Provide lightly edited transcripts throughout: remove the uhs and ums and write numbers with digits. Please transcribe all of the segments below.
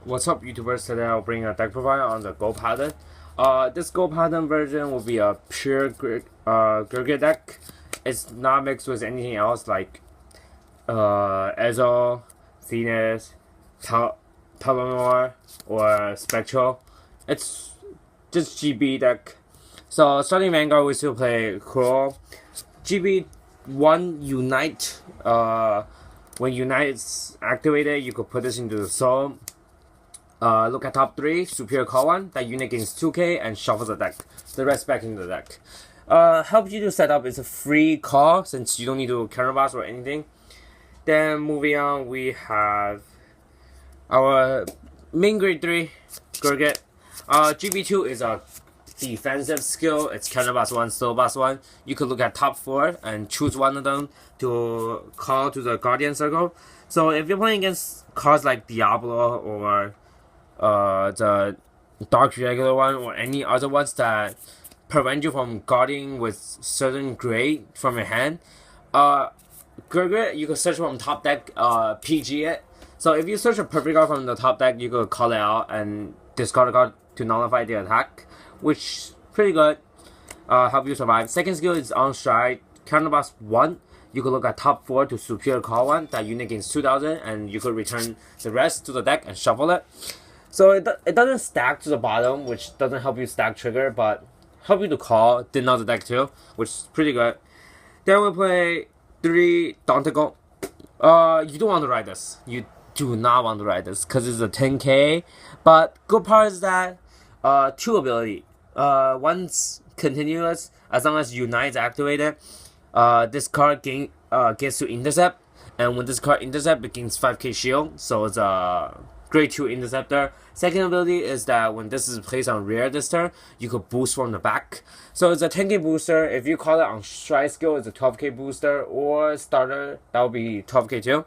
What's up, YouTubers? Today I'll bring a deck profile on the Gold Pattern. This Gold Pattern version will be a pure Gurguit deck. It's not mixed with anything else like Ezo, Zenith, Pelennor, or Spectral. It's just GB deck. So starting Vanguard, we still play Cruel. GB1 Unite. When Unite is activated, you could put this into the soul. Look at top 3, Superior Call 1, that unit gains 2k and shuffle the deck. The rest back into the deck. Helps you to set up, it's a free call since you don't need to counterboss or anything. Then moving on, we have our main grade 3, Gurguit. GB2 is a defensive skill, it's counterboss 1, slow boss 1. You could look at top 4 and choose one of them to call to the Guardian Circle. So if you're playing against cards like Diablo or the Dark Regular one or any other ones that prevent you from guarding with certain grade from your hand, Gurguit, you can search from top deck, PG it. So if you search a perfect card from the top deck, you could call it out and discard a card to nullify the attack, which pretty good. Help you survive. Second skill is on stride, counterboss 1. You could look at top 4 to Superior Call 1. That unit gains 2000, and you could return the rest to the deck and shuffle it. So it doesn't stack to the bottom, which doesn't help you stack trigger, but help you to call, thin out the deck too, which is pretty good. Then we play 3 Daunticle. You don't want to ride this. You do not want to ride this, because it's a 10k. But good part is that 2 ability. Once continuous, as long as Unite is activated, this card gets to intercept, and when this card intercept, it gains 5k shield, so it's a grade 2 interceptor. Second ability is that when this is placed on rear this turn, you could boost from the back. So it's a 10k booster. If you call it on stride skill, it's a 12k booster, or starter, that would be 12k too.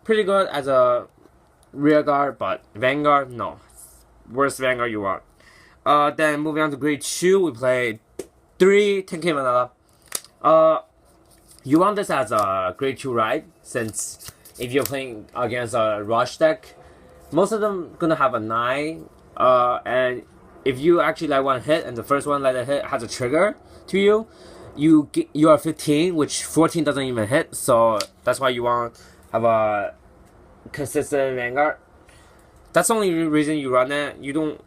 Pretty good as a rear guard, but Vanguard, no. Worst Vanguard you want. Then moving on to grade 2, we play 3 10k vanilla. You want this as a grade 2 ride, since if you're playing against a rush deck, most of them gonna have a 9, and if you actually let one hit and the first one let it hit has a trigger to you, you are 15, which 14 doesn't even hit. So that's why you want to have a consistent Vanguard. That's the only reason you run it. You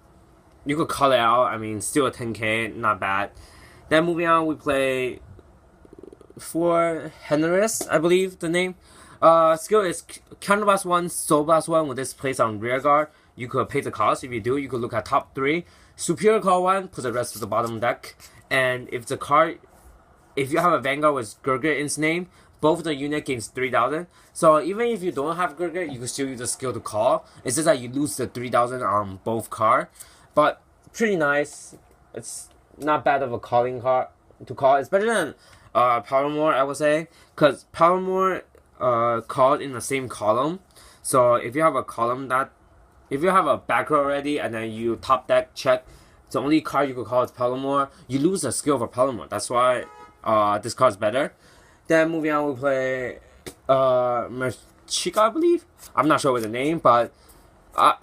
could call it out. I mean, still a 10k, not bad. Then moving on, we play 4 Henris, I believe the name. Skill is counterboss 1, soul blast 1. With this placed on rear guard, you could pay the cost. If you do, you could look at top 3. Superior Call 1, put the rest of the bottom deck. And if you have a Vanguard with Gurguit in its name, both the unit gains 3000. So even if you don't have Gurguit, you can still use the skill to call. It's just that you lose the 3000 on both card. But pretty nice. It's not bad of a calling card to call. It's better than Pelennor, I would say, because Pelennor called in the same column. So if you have a back row already and then you top deck check, the only card you could call is Pelennor, you lose the skill for Pelennor. That's why this card's better. Then moving on, we play Merchika, I believe. I'm not sure with the name, but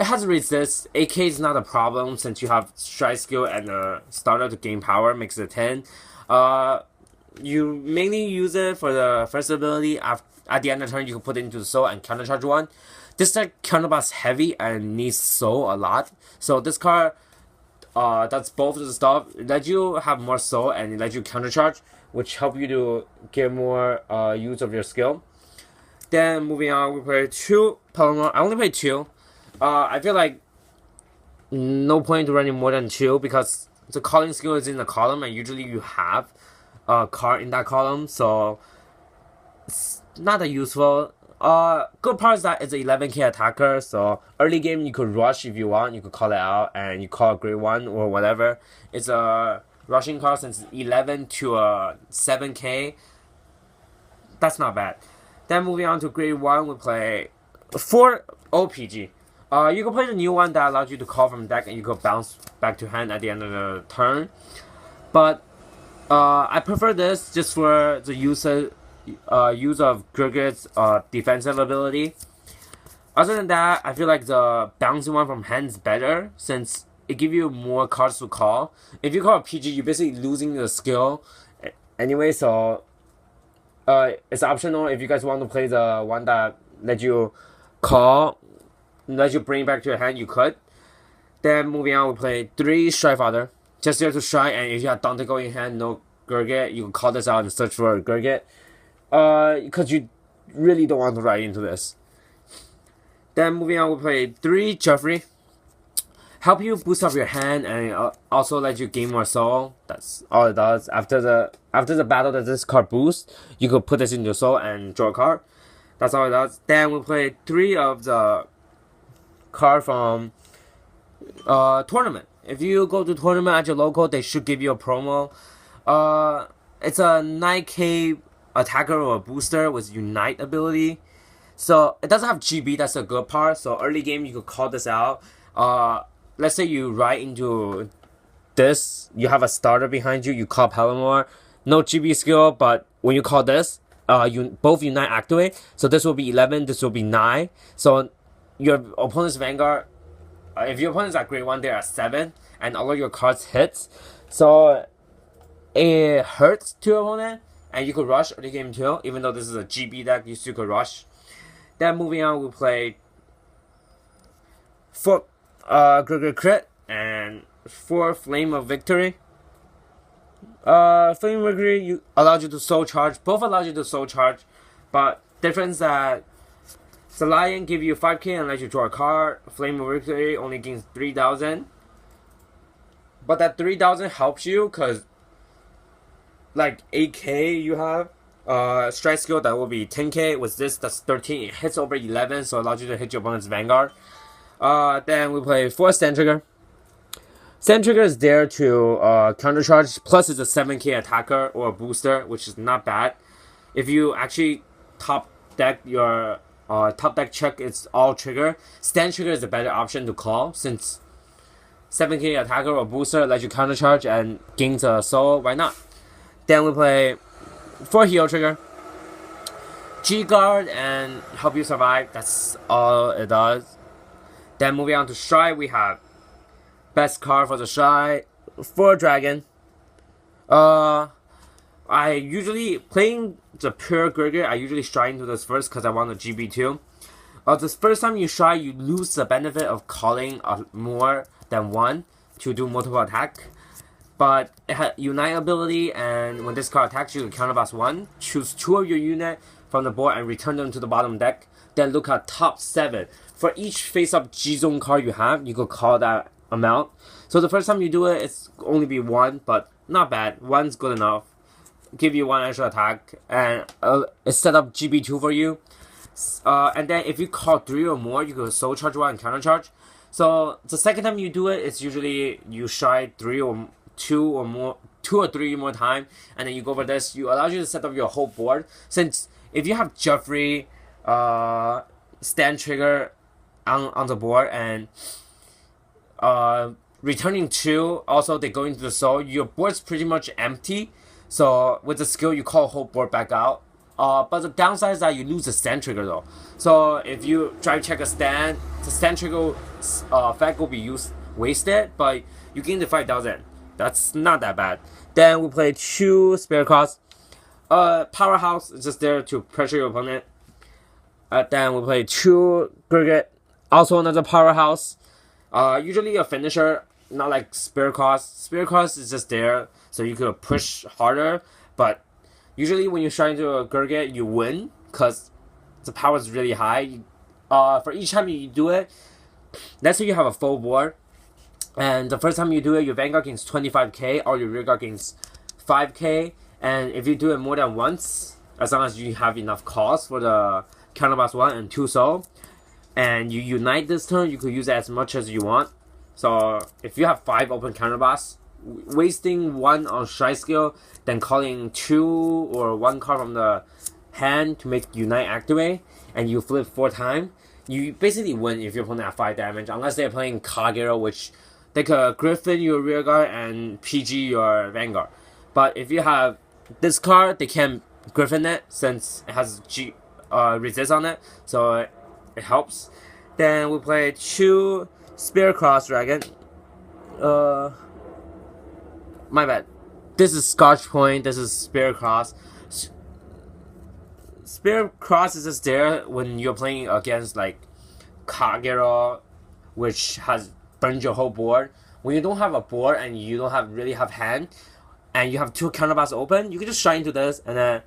it has resist. AK is not a problem since you have stride skill and a starter to gain power, makes it 10. You mainly use it for the first ability. At the end of the turn, you can put it into the soul and countercharge 1. This deck counterboss heavy and needs soul a lot. So this card does both of the stuff. It lets you have more soul and it lets you countercharge, which help you to get more use of your skill. Then moving on, we play 2 Pelennor. I only play 2. I feel like no point to running more than 2 because the calling skill is in the column and usually you have a card in that column, so it's not that useful. Good part is that it's an 11k attacker, so early game you could rush if you want, you could call it out and you call a grade 1 or whatever. It's a rushing card since 11 to 7k. That's not bad. Then moving on to grade 1, we play 4 OPG. You can play the new one that allows you to call from deck and you could bounce back to hand at the end of the turn. But I prefer this just for the use of Gurguit's defensive ability. Other than that, I feel like the bouncing one from hand is better since it gives you more cards to call. If you call a PG, you're basically losing the skill anyway. So it's optional if you guys want to play the one that let you call, let you bring back to your hand. You could. Then moving on, we play 3 Strike Father. Just there to strike, and if you have Dante Go in hand, no Gurguit, you can call this out and search for Gurguit. Because you really don't want to ride into this. Then moving on, we play 3 Jeffrey. Help you boost up your hand and also let you gain more soul. That's all it does. After the battle that this card boosts, you could put this in your soul and draw a card. That's all it does. Then we play 3 of the card from tournament. If you go to tournament at your local, they should give you a promo. It's a 9k attacker or a booster with Unite ability. So it doesn't have GB, that's a good part. So early game you could call this out. Let's say you ride into this, you have a starter behind you, you call Palamore. No GB skill, but when you call this, both Unite activate. So this will be 11, this will be 9. So your opponent's Vanguard, if your opponents are grade 1, they are 7, and all of your cards hits. So it hurts to your opponent, and you could rush early game too. Even though this is a GB deck, you still could rush. Then moving on, we play 4 Gurguit Crit and 4 Flame of Victory. Flame of Victory allows you to soul charge. Both allows you to soul charge, but difference that the Lion give you 5k and let you draw a card. Flame of Victory only gains 3,000. But that 3,000 helps you because like 8k you have. Strike skill that will be 10k. With this, that's 13. It hits over 11, so it allows you to hit your opponent's Vanguard. Then we play 4 Stand Trigger. Stand Trigger is there to counter charge. Plus, it's a 7k attacker or a booster, which is not bad. If you actually top deck your top deck check, it's all trigger. Stand Trigger is a better option to call since 7k attacker or booster lets you counter charge and gains a soul. Why not? Then we play 4 Heal Trigger. G-Guard and help you survive. That's all it does. Then moving on to Strike, we have best card for the Strike, 4 Dragon. I usually, playing the pure Gurguit, I usually strike into this first because I want the GB2. This first time you strike, you lose the benefit of calling more than 1 to do multiple attack. But it has Unite ability, and when this card attacks you, you can counterblast 1. Choose 2 of your unit from the board and return them to the bottom deck. Then look at top 7. For each face-up G-Zone card you have, you could call that amount. So the first time you do it, it's only be 1, but not bad. 1's good enough. Give you 1 extra attack, and it's set up GB2 for you. And then if you call 3 or more, you could soul charge 1 and counter charge. So the second time you do it, it's usually you strike 2 or 3 more time, and then you go for this. You allow you to set up your whole board. Since if you have Jeffrey, Stand Trigger on the board, and returning 2, also they go into the soul, your board's pretty much empty. So with the skill, you call whole board back out. But the downside is that you lose the Stand Trigger though. So if you try to check a stand, the Stand Trigger effect will be wasted, but you gain the 5,000. That's not that bad. Then we play 2 Spirit Cross. Powerhouse is just there to pressure your opponent. Then we play 2 Gurguit. Also another Powerhouse. Usually a finisher, not like Spirit Cross. Spirit Cross is just there so you could push harder. But usually when you're trying to Gurguit, you win because the power is really high. For each time you do it, let's say you have a full board. And the first time you do it, your Vanguard gains 25k, or your Rearguard gains 5k. And if you do it more than once, as long as you have enough calls for the counterblast 1 and 2 soul, and you unite this turn, you could use it as much as you want. So if you have 5 open counterblasts, wasting 1 on strike skill, then calling 2 or 1 card from the hand to make unite activate, and you flip 4 times, you basically win if your opponent has 5 damage, unless they're playing Kagero, which they could Griffin your Rearguard and PG your Vanguard. But if you have this card, they can't Griffin it since it has resist on it, so it helps. Then we play 2 Spear Cross Dragon. My bad. This is Scotch Point. This is Spear Cross. Spear Cross is just there when you're playing against like Kagero, which has burned your whole board. When you don't have a board and you don't really have hand, and you have 2 counterblast open, you can just shine into this and then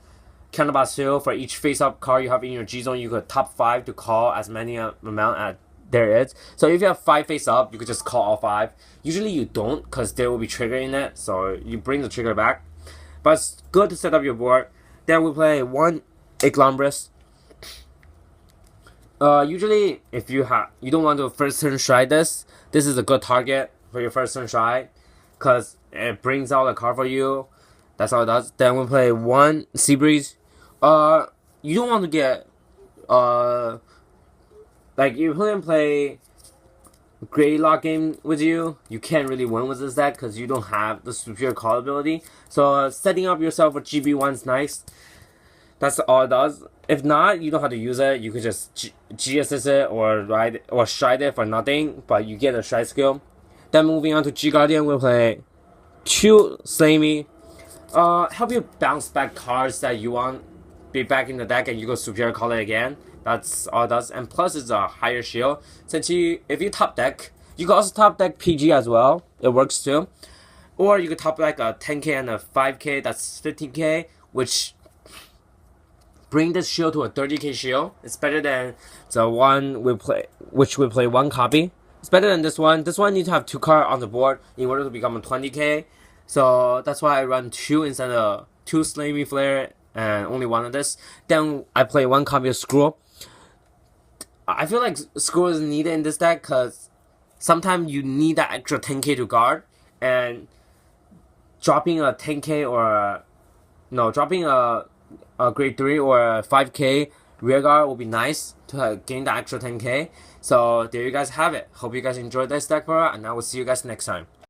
counterblast 2 for each face-up card you have in your G zone. You could top 5 to call as many amount as there is. So if you have 5 face-up, you could just call all 5. Usually you don't, because there will be trigger in it, so you bring the trigger back. But it's good to set up your board. Then we play 1 Iglombris. Usually if you don't want to first turn stride this is a good target for your first turn stride, because it brings out a card for you. That's how it does. Then we play 1 Seabreeze. You don't want to get like you play Grey Lock game with you can't really win with this deck because you don't have the superior call ability. So setting up yourself with GB1 is nice. That's all it does. If not, you don't have to use it. You could just G assist it or ride or stride it for nothing, but you get a stride skill. Then moving on to G Guardian, we'll play 2 Slamey. Help you bounce back cards that you want be back in the deck, and you go superior call it again. That's all it does. And plus it's a higher shield. Since if you top deck, you can also top deck PG as well. It works too. Or you could top like a 10k and a 5k, that's 15k, which bring this shield to a 30k shield. It's better than the one which we play 1 copy. It's better than this one. This one needs to have 2 cards on the board in order to become a 20k. So that's why I run 2 instead of 2 Slamey Flare and only 1 of this. Then I play 1 copy of Screw. I feel like Screw is needed in this deck because sometimes you need that extra 10k to guard, and dropping a 10k or dropping a grade 3 or a 5k rear guard will be nice to gain the extra 10k. So there you guys have it. Hope you guys enjoyed this deck, and I will see you guys next time.